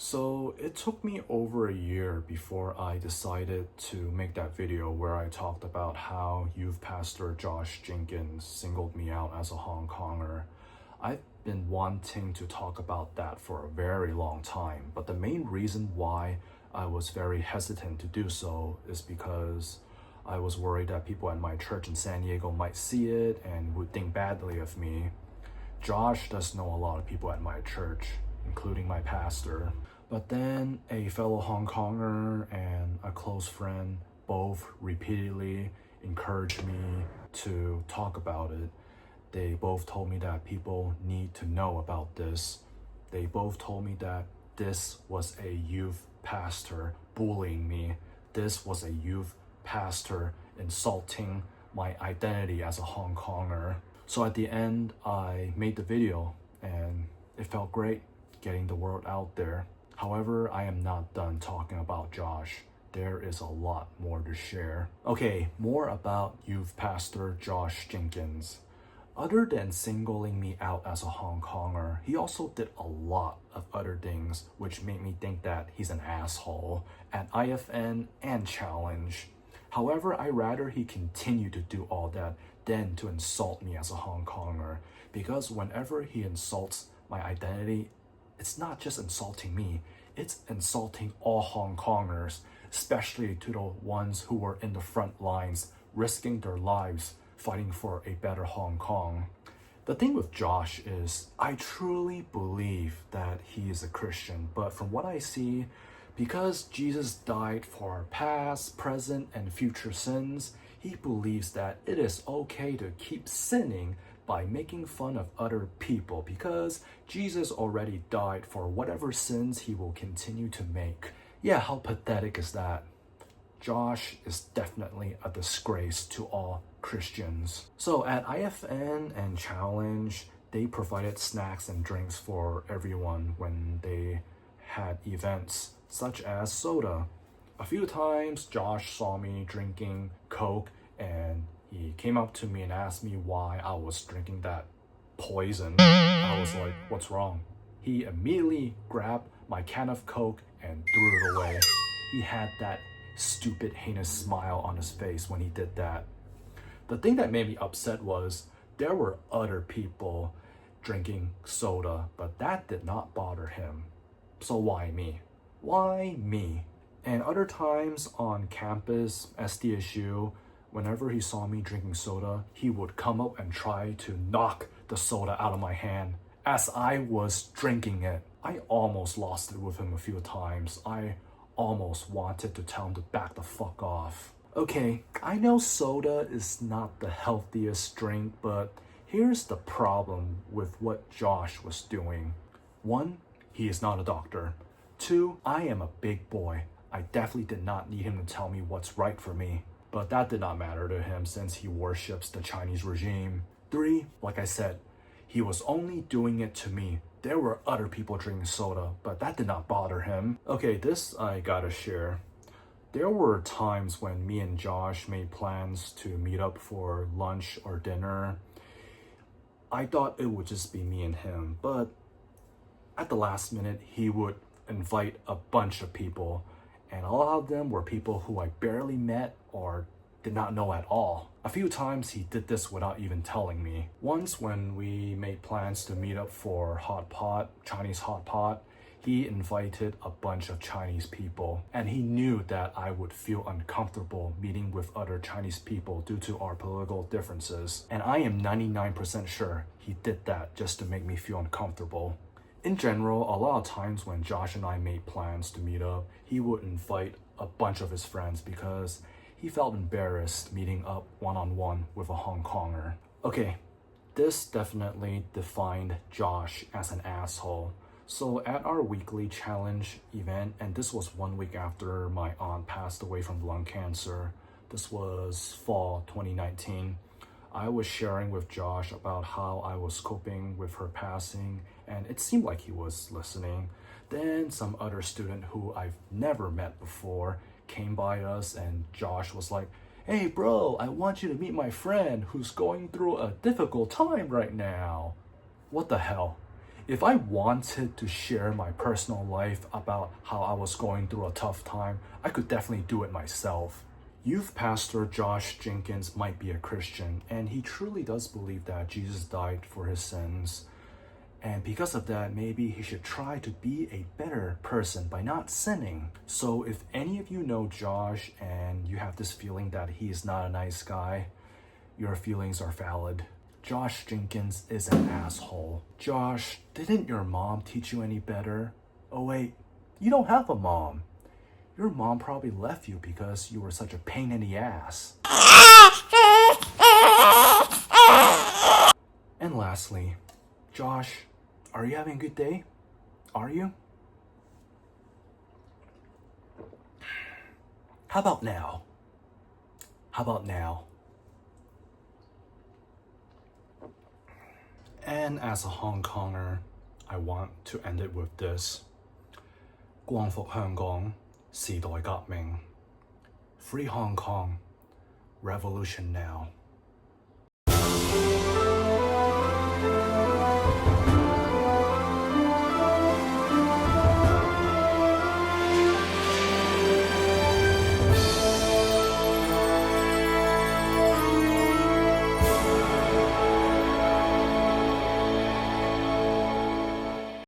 So it took me over a year before I decided to make that video where I talked about how youth pastor Josh Jenkins singled me out as a Hong Konger. I've been wanting to talk about that for a very long time, but the main reason why I was very hesitant to do so is because I was worried that people at my church in San Diego might see it and would think badly of me. Josh does know a lot of people at my church, including my pastor. But then a fellow Hong Konger and a close friend both repeatedly encouraged me to talk about it. They both told me that people need to know about this. They both told me that this was a youth pastor bullying me. This was a youth pastor insulting my identity as a Hong Konger. So at the end, I made the video and it felt great getting the word out there. However, I am not done talking about Josh. There is a lot more to share. Okay, more about youth pastor Josh Jenkins. Other than singling me out as a Hong Konger, he also did a lot of other things which made me think that he's an asshole at IFN and Challenge. However, I'd rather he continue to do all that than to insult me as a Hong Konger, because whenever he insults my identity, it's not just insulting me, it's insulting all Hong Kongers, especially to the ones who were in the front lines, risking their lives, fighting for a better Hong Kong. The thing with Josh is, I truly believe that he is a Christian, but from what I see, because Jesus died for our past, present, and future sins, he believes that it is okay to keep sinning by making fun of other people because Jesus already died for whatever sins he will continue to make. Yeah, how pathetic is that? Josh is definitely a disgrace to all Christians. So at IFN and Challenge, they provided snacks and drinks for everyone when they had events, such as soda. A few times, Josh saw me drinking Coke and he came up to me and asked me why I was drinking that poison. I was like, what's wrong? He immediately grabbed my can of Coke and threw it away. He had that stupid, heinous smile on his face when he did that. The thing that made me upset was there were other people drinking soda, but that did not bother him. So why me? Why me? And other times on campus, SDSU, whenever he saw me drinking soda, he would come up and try to knock the soda out of my hand as I was drinking it. I almost lost it with him a few times. I almost wanted to tell him to back the fuck off. Okay, I know soda is not the healthiest drink, but here's the problem with what Josh was doing. 1, he is not a doctor. 2, I am a big boy. I definitely did not need him to tell me what's right for me. But that did not matter to him since he worships the Chinese regime. 3, like I said, he was only doing it to me. There were other people drinking soda, but that did not bother him. Okay, this I gotta share. There were times when me and Josh made plans to meet up for lunch or dinner. I thought it would just be me and him, but at the last minute, he would invite a bunch of people, and a lot of them were people who I barely met or did not know at all. A few times he did this without even telling me. Once when we made plans to meet up for hot pot, Chinese hot pot, he invited a bunch of Chinese people, and he knew that I would feel uncomfortable meeting with other Chinese people due to our political differences. And I am 99% sure he did that just to make me feel uncomfortable. In general, a lot of times when Josh and I made plans to meet up, he would invite a bunch of his friends because he felt embarrassed meeting up one-on-one with a Hong Konger. Okay, this definitely defined Josh as an asshole. So at our weekly challenge event, and this was 1 week after my aunt passed away from lung cancer, this was fall 2019, I was sharing with Josh about how I was coping with her passing, and it seemed like he was listening. Then some other student who I've never met before came by us, and Josh was like, "Hey bro, I want you to meet my friend who's going through a difficult time right now." What the hell? If I wanted to share my personal life about how I was going through a tough time, I could definitely do it myself. Youth Pastor Josh Jenkins might be a Christian, and he truly does believe that Jesus died for his sins. And because of that, maybe he should try to be a better person by not sinning. So if any of you know Josh and you have this feeling that he is not a nice guy, your feelings are valid. Josh Jenkins is an asshole. Josh, didn't your mom teach you any better? Oh wait, you don't have a mom. Your mom probably left you because you were such a pain in the ass. And lastly, Josh, are you having a good day? Are you? How about now? How about now? And as a Hong Konger, I want to end it with this. 光復香港，時代革命。Free Hong Kong, revolution now.